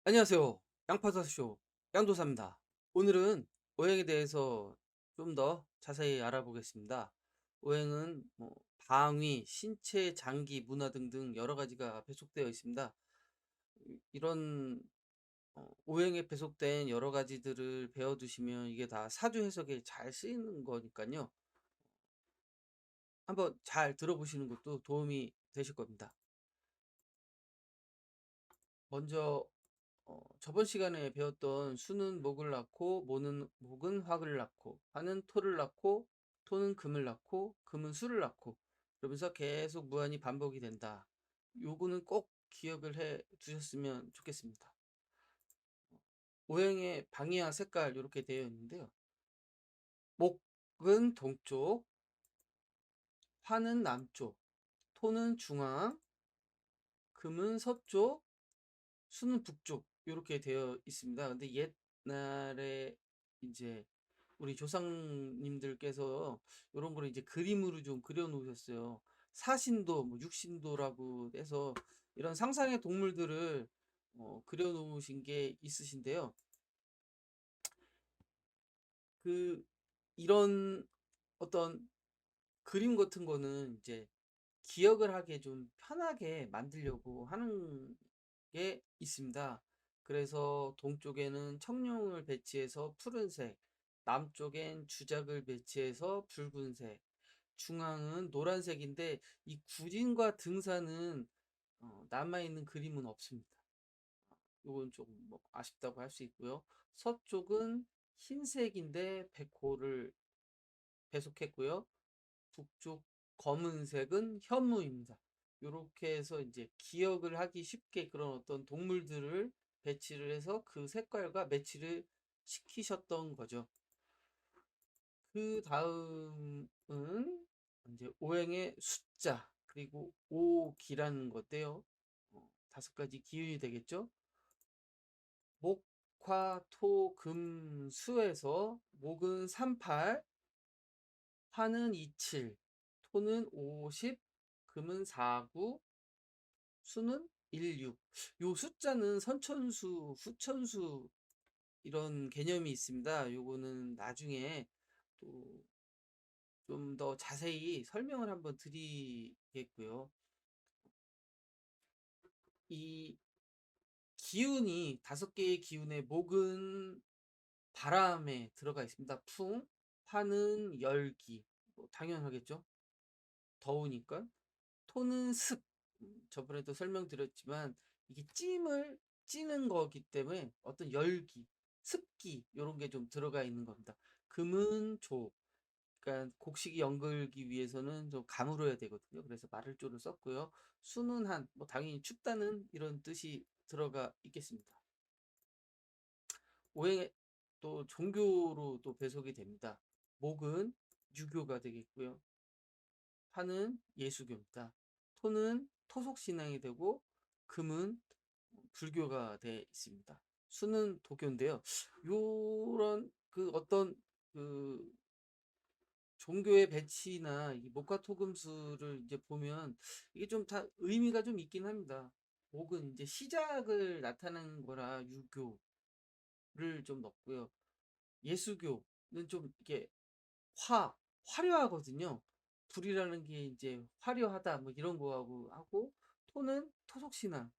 안녕하세요. 양파사쇼 양도사입니다. 오늘은 오행에 대해서 좀 더 자세히 알아보겠습니다. 오행은 방위, 신체, 장기, 문화 등등 여러 가지가 배속되어 있습니다. 이런 오행에 배속된 여러 가지들을 배워두시면 이게 다 사주 해석에 잘 쓰이는 거니까요. 한번 잘 들어보시는 것도 도움이 되실 겁니다. 먼저 저번 시간에 배웠던 수는 목을 낳고 목은 화를 낳고 화는 토를 낳고 토는 금을 낳고 금은 수를 낳고 그러면서 계속 무한히 반복이 된다. 요거는 꼭 기억을 해 두셨으면 좋겠습니다. 오행의 방위와 색깔 이렇게 되어 있는데요. 목은 동쪽, 화는 남쪽, 토는 중앙, 금은 서쪽, 수는 북쪽 이렇게 되어 있습니다. 근데 옛날에 이제 우리 조상님들께서 이런 거를 이제 그림으로 좀 그려 놓으셨어요. 사신도, 육신도라고 해서 이런 상상의 동물들을 그려 놓으신 게 있으신데요. 그 이런 어떤 그림 같은 거는 이제 기억을 하기에 좀 편하게 만들려고 하는 게 있습니다. 그래서 동쪽에는 청룡을 배치해서 푸른색, 남쪽엔 주작을 배치해서 붉은색, 중앙은 노란색인데 이 구진과 등산은 남아있는 그림은 없습니다. 이건 조금 아쉽다고 할 수 있고요. 서쪽은 흰색인데 백호를 배속했고요. 북쪽 검은색은 현무입니다. 이렇게 해서 이제 기억을 하기 쉽게 그런 어떤 동물들을 배치를 해서 그 색깔과 매치를 시키셨던 거죠. 그 다음은 이제 오행의 숫자 그리고 오기라는 건데요. 다섯 가지 기운이 되겠죠. 목, 화, 토, 금, 수에서 목은 38, 화는 27, 토는 50, 금은 49, 수는 16. 요 숫자는 선천수, 후천수 이런 개념이 있습니다. 요거는 나중에 또 좀 더 자세히 설명을 한번 드리겠고요. 이 기운이 다섯 개의 기운의 목은 바람에 들어가 있습니다. 풍, 화는 열기, 당연하겠죠. 더우니까. 토는 습. 저번에도 설명드렸지만 이게 찜을 찌는 거기 때문에 어떤 열기, 습기 이런 게 좀 들어가 있는 겁니다. 금은 조. 그러니까 곡식이 연글기 위해서는 좀 가물어야 되거든요. 그래서 마를조를 썼고요. 수는 한, 당연히 춥다는 이런 뜻이 들어가 있겠습니다. 오행에 또 종교로 또 배속이 됩니다. 목은 유교가 되겠고요. 화는 예수교입니다. 토는 토속 신앙이 되고 금은 불교가 되어 있습니다. 수는 도교인데요. 요런 그 어떤 그 종교의 배치나 이 목화토금수를 이제 보면 이게 좀 다 의미가 좀 있긴 합니다. 목은 이제 시작을 나타내는 거라 유교를 좀 넣고요. 예수교는 좀 이렇게 화려하거든요. 불이라는 게 이제 화려하다 뭐 이런 거하고 하고 토는 토속신앙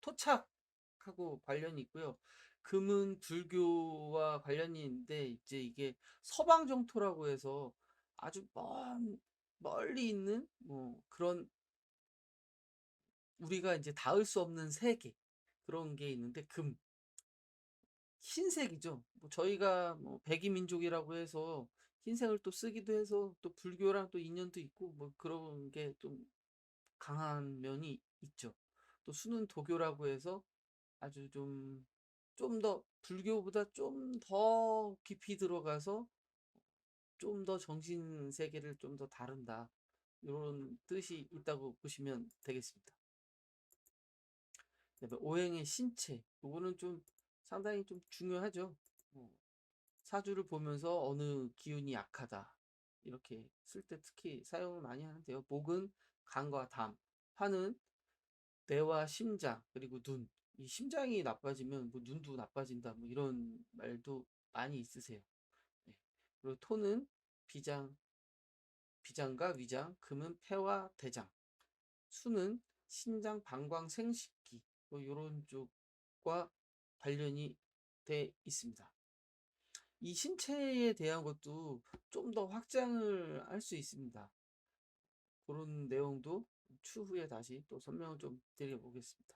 토착하고 관련이 있고요. 금은 불교와 관련이 있는데 이제 이게 서방 정토라고 해서 아주 멀리 있는 그런 우리가 이제 닿을 수 없는 세계 그런 게 있는데 흰색이죠. 저희가 백이민족이라고 해서 흰색을 또 쓰기도 해서 또 불교랑 또 인연도 있고 그런 게 좀 강한 면이 있죠. 또 수는 도교라고 해서 아주 좀 더 불교보다 좀 더 깊이 들어가서 좀 더 정신 세계를 좀 더 다룬다. 이런 뜻이 있다고 보시면 되겠습니다. 그다음에 오행의 신체. 이거는 좀 상당히 좀 중요하죠. 어, 사주를 보면서 어느 기운이 약하다. 이렇게 쓸 때 특히 사용을 많이 하는데요. 목은 간과 담, 화는 뇌와 심장, 그리고 눈. 이 심장이 나빠지면 뭐 눈도 나빠진다 뭐 이런 말도 많이 있으세요. 네. 그리고 토는 비장, 비장과 위장, 금은 폐와 대장, 수는 신장, 방광, 생식기 뭐 이런 쪽과 관련이 돼 있습니다. 이 신체에 대한 것도 좀 더 확장을 할 수 있습니다. 그런 내용도 추후에 다시 또 설명을 좀 드려보겠습니다.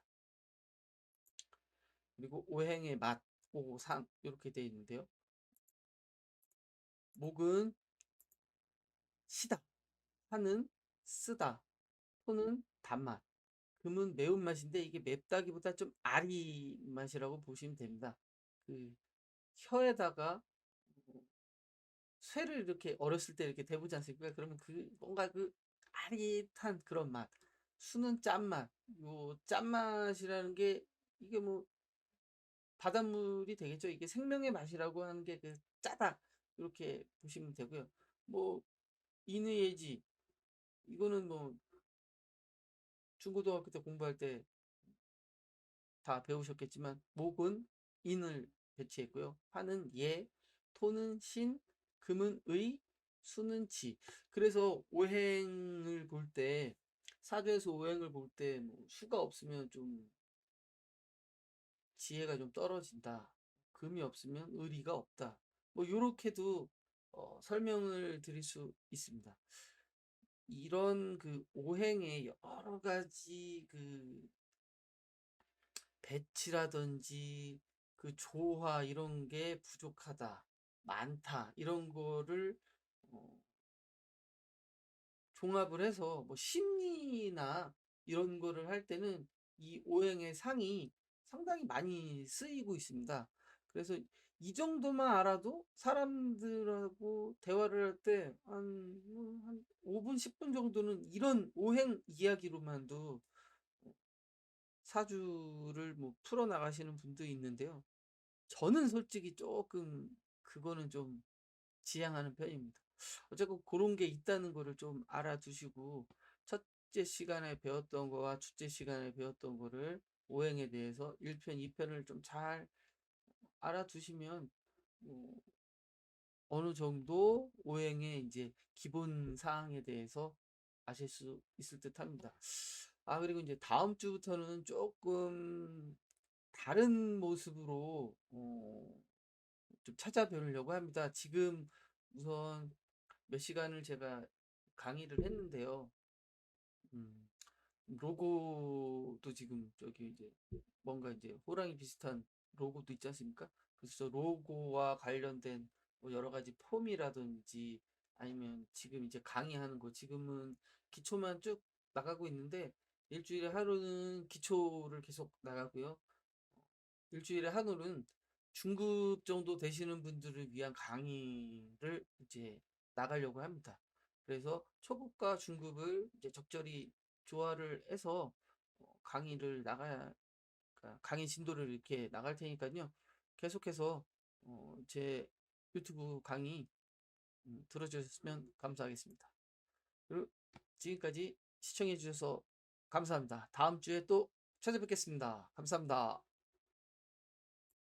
그리고 오행의 맛, 오상 이렇게 되어 있는데요. 목은 시다, 화는 쓰다, 토는 단맛, 금은 매운맛인데 이게 맵다기보다 좀 아리 맛이라고 보시면 됩니다. 그 혀에다가 쇠를 이렇게 어렸을 때 이렇게 대보지 않습니까? 그러면 그 뭔가 그 아릿한 그런 맛. 수는 짠맛. 요 짠맛이라는 게 이게 뭐 바닷물이 되겠죠. 이게 생명의 맛이라고 하는 게 그 짜다. 이렇게 보시면 되고요. 뭐 인의예지 이거는 뭐 중고등학교 때 공부할 때 다 배우셨겠지만 목은 인을 배치했고요. 화는 예, 토는 신, 금은 의, 수는 지. 그래서 오행을 볼 때 사주에서 오행을 볼 때 뭐 수가 없으면 좀 지혜가 좀 떨어진다. 금이 없으면 의리가 없다. 뭐 요렇게도 설명을 드릴 수 있습니다. 이런 그 오행의 여러 가지 그 배치라든지 그 조화 이런 게 부족하다, 많다 이런 거를 어, 종합을 해서 뭐 심리나 이런 거를 할 때는 이 오행의 상이 상당히 많이 쓰이고 있습니다. 그래서 이 정도만 알아도 사람들하고 대화를 할 때 한 5분, 10분 정도는 이런 오행 이야기로만도 사주를 뭐 풀어나가시는 분도 있는데요. 저는 솔직히 조금 그거는 좀 지양하는 편입니다. 어쨌건 그런 게 있다는 거를 좀 알아두시고 첫째 시간에 배웠던 거와 둘째 시간에 배웠던 거를 오행에 대해서 1편, 2편을 좀 잘 알아두시면 뭐 어느 정도 오행의 이제 기본 사항에 대해서 아실 수 있을 듯 합니다. 아, 그리고 이제 다음 주부터는 조금 다른 모습으로 좀 찾아뵈려고 합니다. 지금 우선 몇 시간을 제가 강의를 했는데요. 음, 로고도 지금 저기 이제 뭔가 이제 호랑이 비슷한 로고도 있지 않습니까? 그래서 저 로고와 관련된 뭐 여러 가지 폼이라든지 아니면 지금 이제 강의하는 거 지금은 기초만 쭉 나가고 있는데 일주일에 하루는 기초를 계속 나가고요. 일주일에 하루는 중급 정도 되시는 분들을 위한 강의를 이제 나가려고 합니다. 그래서 초급과 중급을 이제 적절히 조화를 해서 강의를 나가야, 그러니까 강의 진도를 이렇게 나갈 테니까요. 계속해서 제 유튜브 강의 들어주셨으면 감사하겠습니다. 그리고 지금까지 시청해 주셔서 감사합니다. 다음 주에 또 찾아뵙겠습니다. 감사합니다.